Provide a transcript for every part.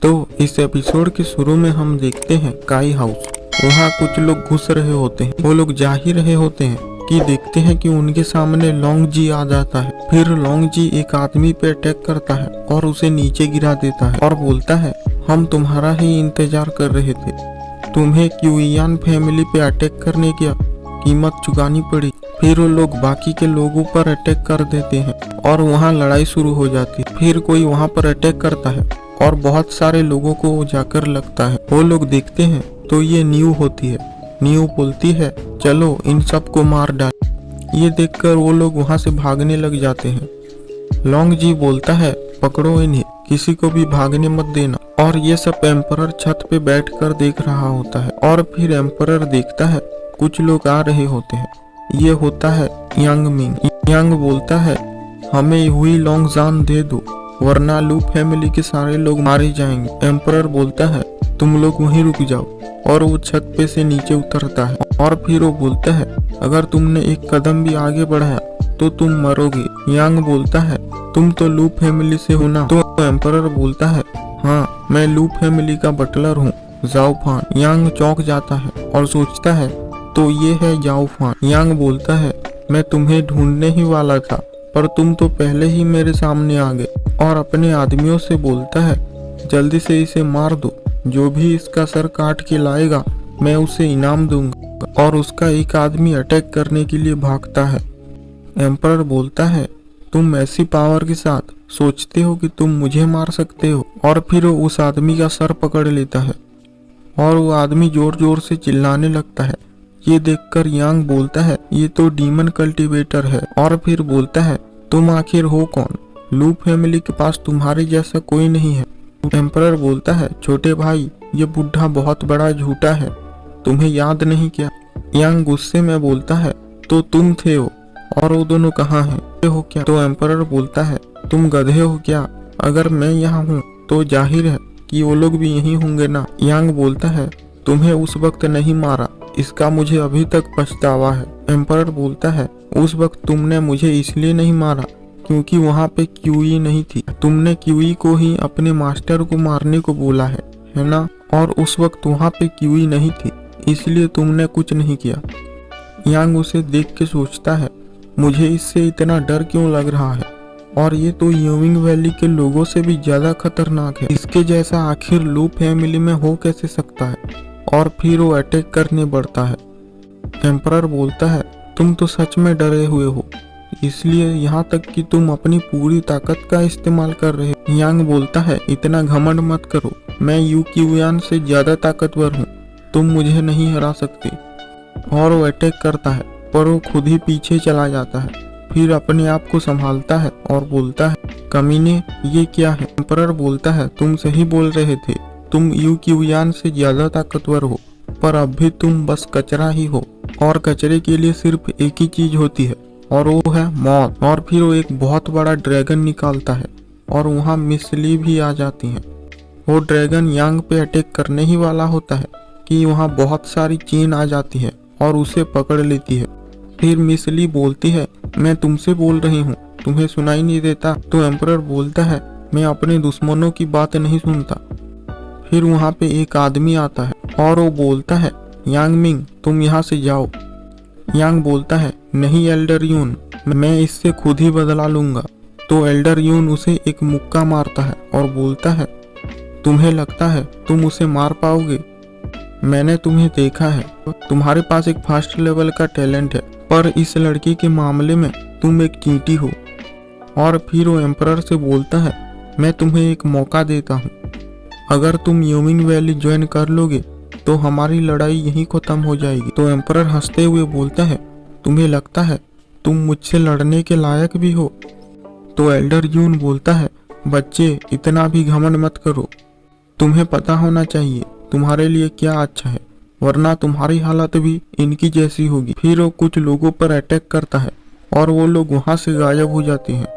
तो इस एपिसोड के शुरू में हम देखते हैं काई हाउस। वहाँ कुछ लोग घुस रहे होते हैं। वो लोग जा ही रहे होते हैं कि देखते हैं कि उनके सामने लोंग जी आ जाता है। फिर लोंग जी एक आदमी पे अटैक करता है और उसे नीचे गिरा देता है और बोलता है, हम तुम्हारा ही इंतजार कर रहे थे। तुम्हें क्यूइयान फैमिली पे अटैक करने की कीमत चुकानी पड़ी। फिर वो लोग बाकी के लोगों पर अटैक कर देते हैं और वहाँ लड़ाई शुरू हो जाती है। फिर कोई वहाँ पर अटैक करता है और बहुत सारे लोगों को जाकर लगता है। वो लोग देखते हैं तो ये न्यू होती है। न्यू बोलती है, चलो इन सबको मार डाल। ये देखकर वो लोग वहाँ से भागने लग जाते हैं। लोंग जी बोलता है, पकड़ो इन्हें, किसी को भी भागने मत देना। और ये सब एम्परर छत पे बैठकर देख रहा होता है। और फिर एम्परर देखता है कुछ लोग आ रहे होते हैं। ये होता है यांग मिंग। यांग बोलता है, हमें हुई लोंग जान दे दो वरना लू फैमिली के सारे लोग मारे जाएंगे। एम्परर बोलता है, तुम लोग वहीं रुक जाओ। और वो छत पे से नीचे उतरता है और फिर वो बोलता है, अगर तुमने एक कदम भी आगे बढ़ाया तो तुम मरोगे। यांग बोलता है, तुम तो लू फैमिली से हो ना? तो एम्परर बोलता है, हाँ मैं लू फैमिली का बटलर हूँ, जाओ फान। यांग चौंक जाता है और सोचता है, तो ये है जाओ फान। यांग बोलता है, मैं तुम्हें ढूंढने ही वाला था पर तुम तो पहले ही मेरे सामने आ गए। और अपने आदमियों से बोलता है, जल्दी से इसे मार दो, जो भी इसका सर काट के लाएगा मैं उसे इनाम दूंगा। और उसका एक आदमी अटैक करने के लिए भागता है। एम्परर बोलता है, तुम ऐसी पावर के साथ सोचते हो कि तुम मुझे मार सकते हो? और फिर वो उस आदमी का सर पकड़ लेता है और वो आदमी जोर जोर से चिल्लाने लगता है। ये देखकर यांग बोलता है, ये तो डीमन कल्टीवेटर है। और फिर बोलता है, तुम आखिर हो कौन? लू फैमिली के पास तुम्हारे जैसा कोई नहीं है। एम्परर बोलता है, छोटे भाई ये बुढ़ा बहुत बड़ा झूठा है, तुम्हें याद नहीं क्या? यांग गुस्से में बोलता है, तो तुम थे हो और वो दोनों कहाँ हैं? हो क्या? तो एम्परर बोलता है, तुम गधे हो क्या? अगर मैं यहाँ हूँ तो जाहिर है कि वो लोग भी यहीं होंगे ना? यांग बोलता है, तुम्हें उस वक्त नहीं मारा, इसका मुझे अभी तक पछतावा है। एम्परर बोलता है, उस वक्त तुमने मुझे इसलिए नहीं मारा क्योंकि वहाँ पे क्यूई नहीं थी। तुमने क्यूई को ही अपने मास्टर को मारने को बोला है ना? और उस वक्त वहाँ पे क्यूई नहीं थी इसलिए तुमने कुछ नहीं किया। यांग उसे देख के सोचता है, मुझे इससे इतना डर क्यों लग रहा है? और ये तो यूमिंग वैली के लोगों से भी ज्यादा खतरनाक है। इसके जैसा आखिर लू फैमिली में हो कैसे सकता है? और फिर वो अटैक करने बढ़ता है। एम्परर बोलता है, तुम तो सच में डरे हुए हो, इसलिए यहाँ तक कि तुम अपनी पूरी ताकत का इस्तेमाल कर रहे हो। यांग बोलता है, इतना घमंड मत करो, मैं यू क्यूयान से ज्यादा ताकतवर हूँ, तुम मुझे नहीं हरा सकते। और वो अटैक करता है पर वो खुद ही पीछे चला जाता है। फिर अपने आप को संभालता है और बोलता है, कमीने ये क्या है? एम्परर बोलता है, तुम सही बोल रहे थे, तुम यू क्यूयान से ज्यादा ताकतवर हो पर अब भी तुम बस कचरा ही हो। और कचरे के लिए सिर्फ एक ही चीज होती है और वो है मौत। और फिर वो एक बहुत बड़ा ड्रैगन निकालता है और वहाँ मिस ली भी आ जाती है। वो ड्रैगन यांग पे अटैक करने ही वाला होता है कि वहाँ बहुत सारी चेन आ जाती है और उसे पकड़ लेती है। फिर मिस ली बोलती है, मैं तुमसे बोल रही हूँ, तुम्हें सुनाई नहीं देता? तो एम्परर बोलता है, मैं अपने दुश्मनों की बात नहीं सुनता। फिर वहाँ पे एक आदमी आता है और वो बोलता है, यांग मिंग तुम यहाँ से जाओ। यांग बोलता है, नहीं एल्डर यून, मैं इससे खुद ही बदला लूंगा। तो एल्डर यून उसे एक मुक्का मारता है और बोलता है, तुम्हें लगता है तुम उसे मार पाओगे? मैंने तुम्हें देखा है, तुम्हारे पास एक फास्ट लेवल का टैलेंट है पर इस लड़की के मामले में तुम एक चींटी हो। और फिर वो एम्परर से बोलता है, मैं तुम्हें एक मौका देता हूँ, अगर तुम यूमिंग वैली ज्वाइन कर लोगे तो हमारी लड़ाई यहीं खत्म हो जाएगी। तो एम्परर हंसते हुए बोलता है, तुम्हें लगता है तुम मुझसे लड़ने के लायक भी हो? तो एल्डर यून बोलता है, बच्चे इतना भी घमंड मत करो, तुम्हें पता होना चाहिए तुम्हारे लिए क्या अच्छा है, वरना तुम्हारी हालत भी इनकी जैसी होगी। फिर वो कुछ लोगों पर अटैक करता है और वो लोग वहां से गायब हो जाते हैं।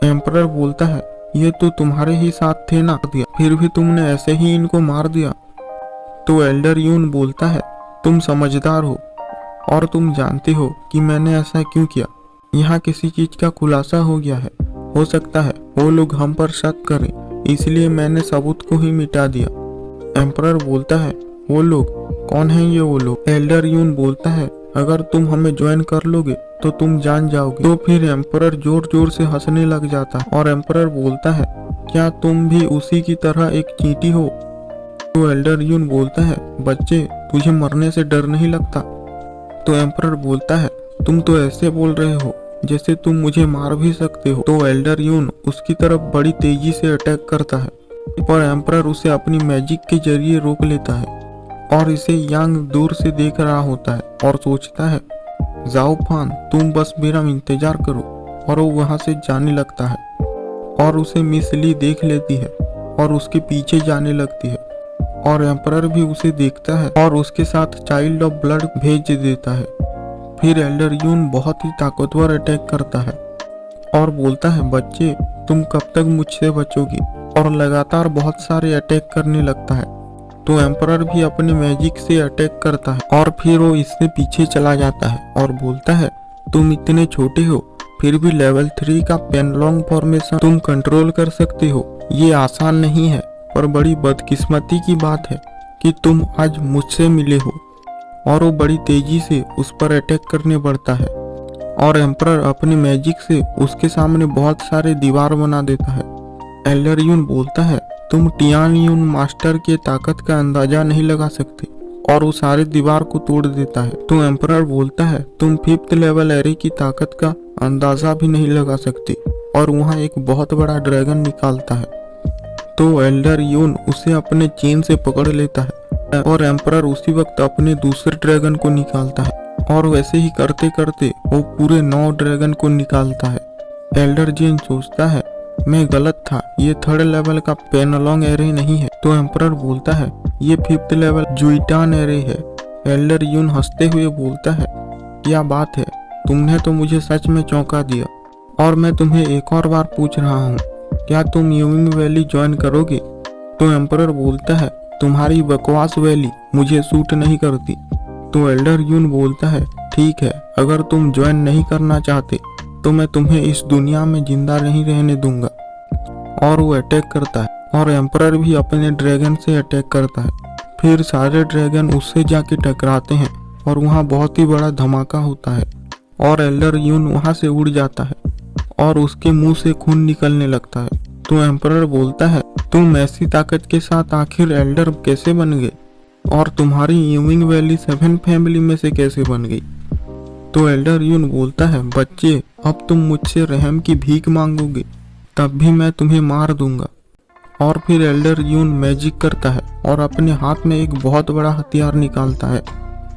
एम्परर बोलता है, ये तो तुम्हारे ही साथ थे ना, फिर भी तुमने ऐसे ही इनको मार दिया। तो एल्डर यून बोलता है, तुम समझदार हो और तुम जानते हो कि मैंने ऐसा क्यों किया। यहाँ किसी चीज का खुलासा हो गया है, हो सकता है वो लोग हम पर शक करें इसलिए मैंने सबूत को ही मिटा दिया। एम्परर बोलता है, वो लोग कौन हैं ये वो लोग? एल्डर यून बोलता है, अगर तुम हमें ज्वाइन कर लोगे तो तुम जान जाओगे। तो फिर एम्परर जोर जोर से हंसने लग जाता है और एम्परर बोलता है, क्या तुम भी उसी की तरह एक चींटी हो? तो एल्डर यून बोलता है, बच्चे तुझे मरने से डर नहीं लगता? तो एम्परर बोलता है, तुम तो ऐसे बोल रहे हो जैसे तुम मुझे मार भी सकते हो। तो एल्डर यून उसकी तरफ बड़ी तेजी से अटैक करता है, पर एम्परर उसे अपनी मैजिक के जरिए रोक लेता है और इसे यांग दूर से देख रहा होता है और सोचता है, जाओ फान, तुम बस मेरा इंतजार करो। और वो वहां से जाने लगता है और उसे मिस ली देख लेती है और उसके पीछे जाने लगती है और एम्परर भी उसे देखता है और उसके साथ चाइल्ड ऑफ ब्लड भेज देता है। फिर एल्डर यून बहुत ही ताकतवर अटैक करता है और बोलता है, बच्चे तुम कब तक मुझसे बचोगी? और लगातार बहुत सारे अटैक करने लगता है। तो एम्परर भी अपने मैजिक से अटैक करता है और फिर वो इससे पीछे चला जाता है और बोलता है, तुम इतने छोटे हो फिर भी लेवल 3 का पेनलॉन्ग फॉर्मेशन तुम कंट्रोल कर सकते हो। ये आसान नहीं है, पर बड़ी बदकिस्मती की बात है कि तुम आज मुझसे मिले हो। और वो बड़ी तेजी से उस पर अटैक करने बढ़ता है और एम्परर अपनी मैजिक से उसके सामने बहुत सारे दीवार बना देता है। एल्डर यून बोलता है, तुम टियान यून मास्टर की ताकत का अंदाजा नहीं लगा सकते, और वो सारे दीवार को तोड़ देता है। तो एम्परर बोलता है, तुम 5th लेवल एरे की ताकत का अंदाजा भी नहीं लगा सकते, और वहाँ एक बहुत बड़ा ड्रैगन निकालता है। तो एल्डर यून उसे अपने चेन से पकड़ लेता है और एम्परर उसी वक्त अपने दूसरे ड्रैगन को निकालता है और वैसे ही करते करते वो पूरे 9 ड्रैगन को निकालता है। एल्डर जीन सोचता है, मैं गलत था, ये 3rd लेवल का पेनलॉन्ग एरे नहीं है। तो एम्परर बोलता है, ये 5th लेवल जुइटान एरे है। एल्डर यून हंसते हुए बोलता है, क्या बात है, तुमने तो मुझे सच में चौंका दिया। और मैं तुम्हें एक और बार पूछ रहा हूँ, क्या तुम यूइंग वैली ज्वाइन करोगे? तो एम्परर बोलता है, तुम्हारी बकवास वैली मुझे सूट नहीं करती। तो एल्डर यून बोलता है, ठीक है, अगर तुम ज्वाइन नहीं करना चाहते तो मैं तुम्हें इस दुनिया में जिंदा नहीं रहने दूंगा। और वो अटैक करता है और एम्परर भी अपने ड्रैगन से अटैक करता है। फिर सारे ड्रैगन उससे जाके टकराते हैं और वहाँ बहुत ही बड़ा धमाका होता है और एल्डर यून वहाँ से उड़ जाता है और उसके मुंह से खून निकलने लगता है। तो एम्परर बोलता है, तुम ऐसी ताकत के साथ आखिर एल्डर कैसे बन गए, और तुम्हारी यूइंग वैली 7 फैमिली में से कैसे बन गई? तो एल्डर यून बोलता है, बच्चे अब तुम मुझसे रहम की भीख मांगोगे, तब भी मैं तुम्हें मार दूंगा। और फिर एल्डर यून मैजिक करता है और अपने हाथ में एक बहुत बड़ा हथियार निकालता है।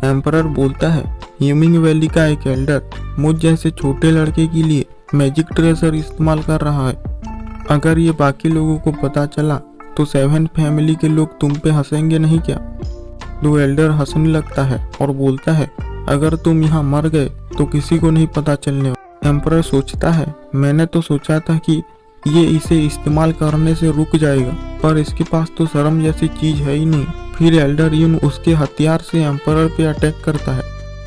एम्परर बोलता है, यूइंग वैली का एक एल्डर मुझ जैसे छोटे लड़के के लिए मैजिक ट्रेजर इस्तेमाल कर रहा है। अगर ये बाकी लोगों को पता चला तो 7 फैमिली के लोग तुम पे हंसेंगे नहीं क्या? तो एल्डर हंसने लगता है और बोलता है, अगर तुम यहाँ मर गए तो किसी को नहीं पता चलने वाला। एम्परर सोचता है, मैंने तो सोचा था कि ये इसे इस्तेमाल करने से रुक जाएगा, पर इसके पास तो शर्म जैसी चीज है ही नहीं। फिर एल्डर यून उसके हथियार से एम्परर पे अटैक करता है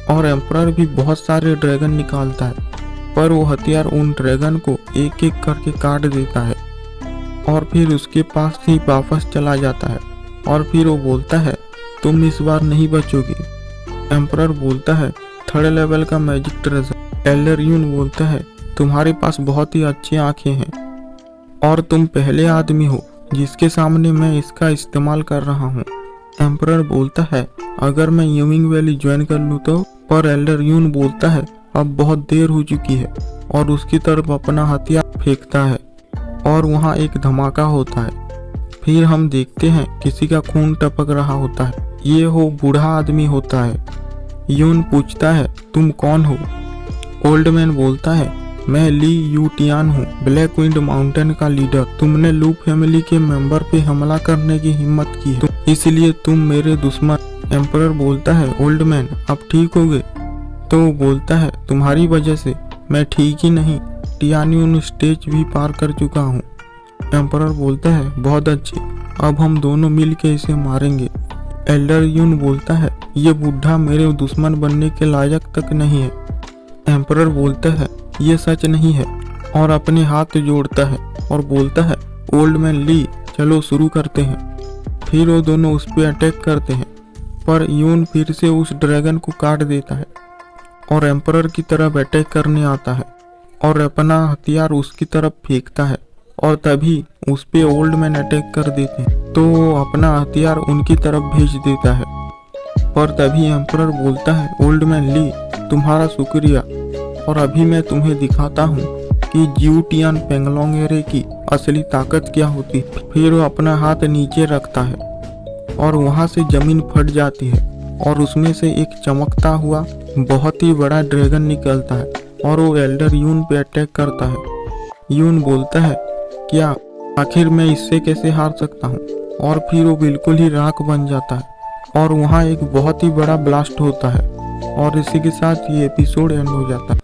और एम्परर भी बहुत सारे ड्रैगन निकालता है, पर वो हथियार उन ड्रैगन को एक एक करके काट देता है और फिर उसके पास ही वापस चला जाता है। और फिर वो बोलता है, तुम इस बार नहीं बचोगे। एम्परर बोलता है, 3rd लेवल का मैजिक ट्रेजर। एल्डर यून बोलता है, तुम्हारे पास बहुत ही अच्छी आंखें हैं और तुम पहले आदमी हो जिसके सामने मैं इसका इस्तेमाल कर रहा हूँ। एम्परर बोलता है, अगर मैं यूइंग वैली ज्वाइन कर लूँ तो? पर एल्डर यून बोलता है, अब बहुत देर हो चुकी है, और उसकी तरफ अपना हथियार फेंकता है और वहाँ एक धमाका होता है। फिर हम देखते हैं किसी का खून टपक रहा होता है। ये हो बूढ़ा आदमी होता है। यून पूछता है, तुम कौन हो? ओल्ड मैन बोलता है, मैं ली यूटियान हूँ, ब्लैक विंड माउंटेन का लीडर। तुमने लू फैमिली के मेंबर पे हमला करने की हिम्मत की है, इसलिए तुम मेरे दुश्मन। एम्परर बोलता है, ओल्ड मैन आप ठीक हो गए? तो वो बोलता है, तुम्हारी वजह से मैं ठीक ही नहीं, टियान स्टेज भी पार कर चुका हूँ। एम्परर बोलता है, बहुत अच्छे, अब हम दोनों मिल के इसे मारेंगे। एल्डर यून बोलता है, ये बूढ़ा मेरे दुश्मन बनने के लायक तक नहीं है। एम्परर बोलता है, ये सच नहीं है, और अपने हाथ जोड़ता है और बोलता है, ओल्ड मैन ली, चलो शुरू करते हैं। फिर वो दोनों उस पे अटैक करते हैं, पर यून फिर से उस ड्रैगन को काट देता है और एम्परर की तरफ अटैक करने आता है और अपना हथियार उसकी तरफ फेंकता है और तभी उस पे ओल्ड मैन अटैक कर देते हैं, तो वो अपना हथियार उनकी तरफ भेज देता है। पर तभी एम्परर बोलता है, ओल्ड मैन ली, तुम्हारा शुक्रिया, और अभी मैं तुम्हें दिखाता हूँ कि जिऊ टियान पेंगलोंगेरे की असली ताकत क्या होती। फिर वो अपना हाथ नीचे रखता है और वहाँ से जमीन फट जाती है और उसमें से एक चमकता हुआ बहुत ही बड़ा ड्रैगन निकलता है और वो एल्डर यून पे अटैक करता है। यून बोलता है, क्या आखिर मैं इससे कैसे हार सकता हूँ, और फिर वो बिल्कुल ही राख बन जाता है और वहाँ एक बहुत ही बड़ा ब्लास्ट होता है और इसी के साथ ये एपिसोड एंड हो जाता है।